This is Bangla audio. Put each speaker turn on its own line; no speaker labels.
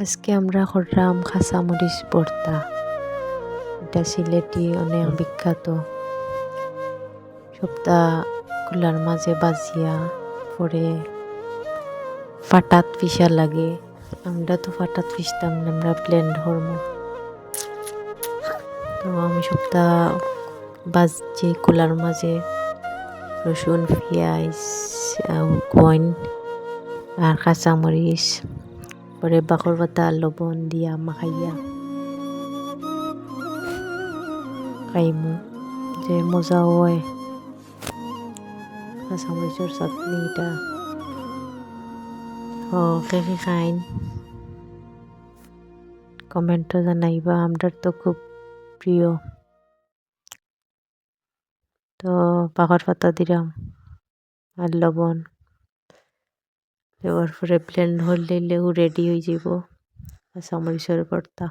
আজকে আমরা করলাম কাঁচামরিচ ভর্তা। এটা সিলেটি অনেক বিখ্যাত। সপ্তাহ কুলার মাঝে বাজিয়া পরে ফাটাত পিসা লাগে। আমরা তো ফাটাত পিসতাম না, আমরা ব্লেন্ড করবো। তো আমি সপ্তাহ বাজছি কুলার মাঝে রসুন পেঁয়াজ কইন আর কাঁচামরিচ পরে বাকর পাতা লবণ দিয়া মাখাইয়া খাইমু, যে মজা হয় কাঁচামরিচের চাটনিটা। কে খাইন কমেন্টও জানাইবা, আমরা তো খুব প্রিয়। তো বাকর পাতা দিলাম আর লবণ দেওয়ার পরে ব্লেন্ড হলেও রেডি হয়ে যাব কাঁচামরিচের ভর্তা।